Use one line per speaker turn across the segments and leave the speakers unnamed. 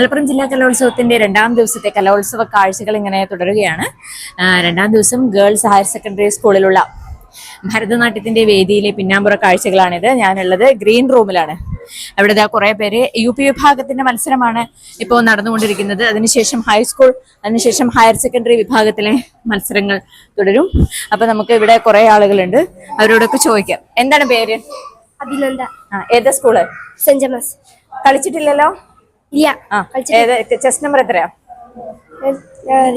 മലപ്പുറം ജില്ലാ കലോത്സവത്തിന്റെ രണ്ടാം ദിവസത്തെ കലോത്സവ കാഴ്ചകൾ ഇങ്ങനെ തുടരുകയാണ്. രണ്ടാം ദിവസം ഗേൾസ് ഹയർ സെക്കൻഡറി സ്കൂളിലുള്ള ഭരതനാട്യത്തിന്റെ വേദിയിലെ പിന്നാമ്പുറ കാഴ്ചകളാണിത്. ഞാനുള്ളത് ഗ്രീൻ റൂമിലാണ്. അവിടെ കുറെ പേര് UP വിഭാഗത്തിന്റെ മത്സരമാണ് ഇപ്പോൾ നടന്നുകൊണ്ടിരിക്കുന്നത്. അതിനുശേഷം ഹൈസ്കൂൾ, അതിനുശേഷം ഹയർ സെക്കൻഡറി വിഭാഗത്തിലെ മത്സരങ്ങൾ തുടരും. അപ്പൊ നമുക്ക് ഇവിടെ കുറെ ആളുകളുണ്ട്, അവരോടൊക്കെ ചോദിക്കാം. എന്താണ് പേര്?
അഭിനന്ദ.
ഏതാ സ്കൂള്?
സെന്റ് ജോമസ്.
കളിച്ചിട്ടില്ലല്ലോ?
ഇല്ല.
ചെസ് നമ്പർ എത്രയാ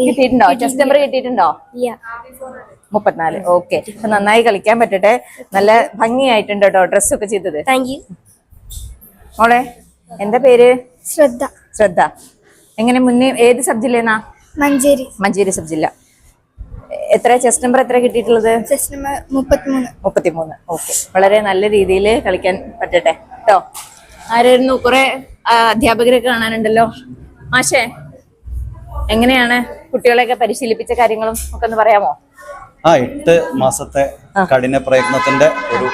കിട്ടിയിട്ടുണ്ടോ? ചെസ് നമ്പർ കിട്ടിയിട്ടുണ്ടോ? 34. ഓക്കെ. അപ്പൊ നന്നായി കളിക്കാൻ പറ്റട്ടെ. നല്ല ഭംഗിയായിട്ടുണ്ട് കേട്ടോ ഡ്രസ്സൊക്കെ ചെയ്തത്.
Thank you.
മോളെ എന്താ പേര്?
ശ്രദ്ധ.
ശ്രദ്ധ. എങ്ങനെ മുന്നേ ഏത് സബ് ജില്ലേന്നാ?
മഞ്ചേരി.
മഞ്ചേരി സബ് ജില്ല. എത്ര ചെസ് നമ്പർ എത്ര കിട്ടിയിട്ടുള്ളത്?
Chess number 33.
ഓക്കെ. വളരെ നല്ല രീതിയിൽ കളിക്കാൻ പറ്റട്ടെ കേട്ടോ. ആരായിരുന്നു? കുറെ അധ്യാപകരൊക്കെ കാണാനുണ്ടല്ലോ. മാഷേ, എങ്ങനെയാണ് കുട്ടികളെയൊക്കെ പരിശീലിപ്പിച്ച കാര്യങ്ങളും ഒക്കെ ഒന്ന് പറയാമോ?
8 മാസത്തെ കഠിന പ്രയത്നത്തിന്റെ ഒരു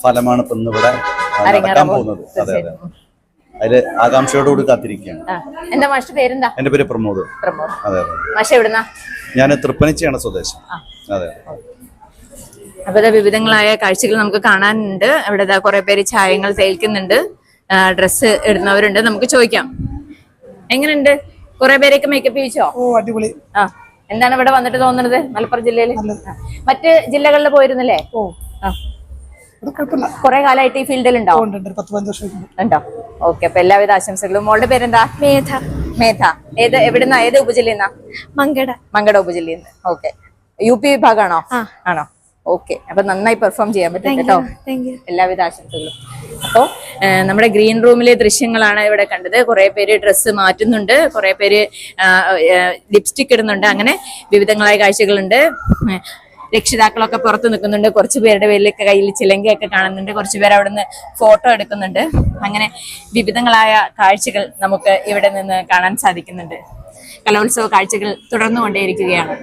ഫലമാണ് ഇപ്പൊ ഇന്നിവിടെ നടക്കാൻ പോകുന്നത്. അതെ അതെ, അതില് ആകാംക്ഷയോടുകൂടി കാത്തിരിക്കുകയാണ്.
എന്താ മാഷിന്റെ പേരെന്താ?
എന്റെ പേര് പ്രമോദ്. അതെ അതെ.
മാഷ എവിടുന്നാ?
ഞാൻ തൃപ്പനിച്ചയാണ് സ്വദേശം. അതെ.
അപ്പൊ വിവിധങ്ങളായ കാഴ്ചകൾ നമുക്ക് കാണാനുണ്ട്. അവിടെ കുറെ പേര് ചായങ്ങൾ തേൽക്കുന്നുണ്ട്, ഡ്രസ്സ് ഇടുന്നവരുണ്ട്. നമുക്ക് ചോദിക്കാം, എങ്ങനെയുണ്ട്? കുറെ പേരൊക്കെ മേക്കപ്പ് ചെയ്യിച്ചോ?
അടിപൊളി.
എന്താണ് ഇവിടെ വന്നിട്ട് തോന്നുന്നത്? മലപ്പുറം ജില്ലയിൽ മറ്റ് ജില്ലകളിൽ പോയിരുന്നില്ലേ? കുറെ കാലമായിട്ട് ഈ ഫീൽഡിൽ ഉണ്ടോ? ഉണ്ടോ? ഓക്കെ. അപ്പൊ എല്ലാവിധ ആശംസകളും. മോളുടെ പേരെന്താ?
മേധ.
മേധ. എവിടുന്നാ? ഏത് ഉപജില്ലന്നാ? മങ്കട ഉപജില്ലന്ന്. ഓക്കെ. UP വിഭാഗമാണോ? ആണോ? ഓക്കെ. അപ്പൊ നന്നായി പെർഫോം ചെയ്യാൻ പറ്റും കേട്ടോ. എല്ലാവിധ ആശംസകളും. അപ്പോ നമ്മുടെ ഗ്രീൻ റൂമിലെ ദൃശ്യങ്ങളാണ് ഇവിടെ കണ്ടത്. കുറെ പേര് ഡ്രസ്സ് മാറ്റുന്നുണ്ട്, കുറെ പേര് ലിപ്സ്റ്റിക് ഇടുന്നുണ്ട്. അങ്ങനെ വിവിധങ്ങളായ കാഴ്ചകളുണ്ട്. രക്ഷിതാക്കളൊക്കെ പുറത്ത് നിൽക്കുന്നുണ്ട്. കുറച്ചു പേരുടെ പേരിലൊക്കെ കയ്യിൽ ചിലങ്കയൊക്കെ കാണുന്നുണ്ട്. കുറച്ചു പേര് അവിടെ നിന്ന് ഫോട്ടോ എടുക്കുന്നുണ്ട്. അങ്ങനെ വിവിധങ്ങളായ കാഴ്ചകൾ നമുക്ക് ഇവിടെ നിന്ന് കാണാൻ സാധിക്കുന്നുണ്ട്. കലോത്സവ കാഴ്ചകൾ തുടർന്നുകൊണ്ടേയിരിക്കുകയാണ്.